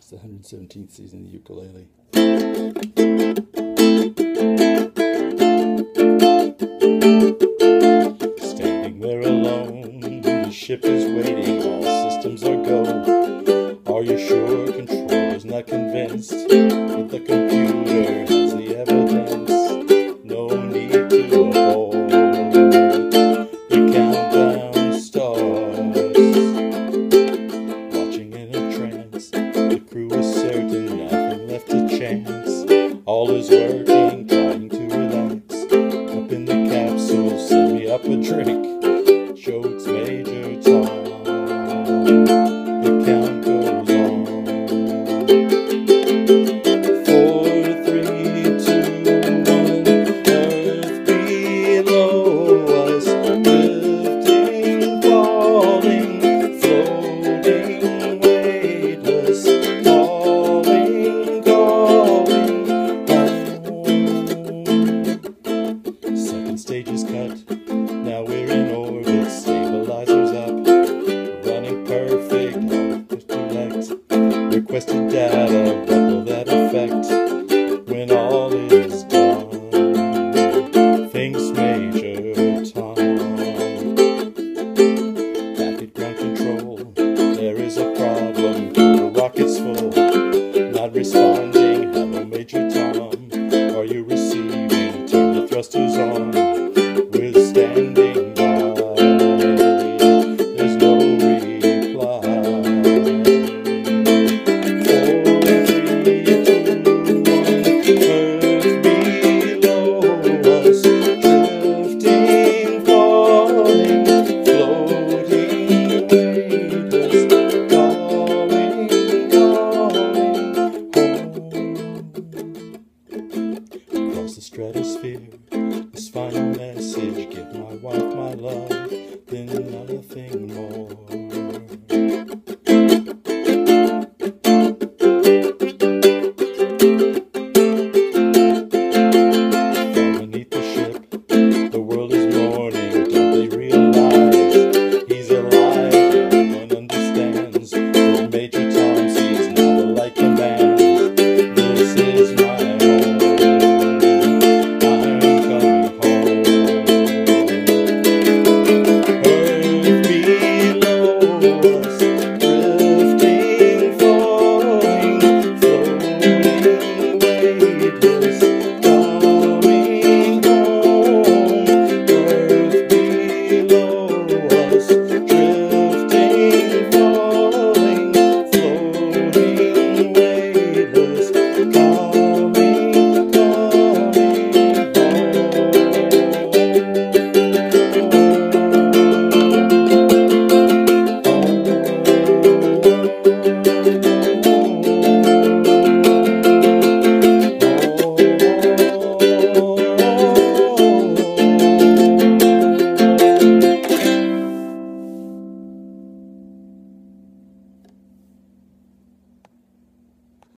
It's the 117th season of the ukulele. Standing there alone, the ship is waiting, all systems are go. Are you sure? Controller's not convinced, but the computer has the evidence. No need to abort. The countdown starts. Watching in a trance, the crew is certain, nothing left to chance. All is working, trying to relax. Up in the capsule, send me up a drink. Jokes Major Tom. The count goes on. 4, 3, 2, 1. Earth below us, drifting, falling, floating, weightless, calling, calling home. Second stage is cut. Now we're in orbit, stabilizers up, running perfect, collect, requested data, what will that affect, when all is done, thinks Major Tom. Back at ground control, there is a problem, the rocket's full, not responding.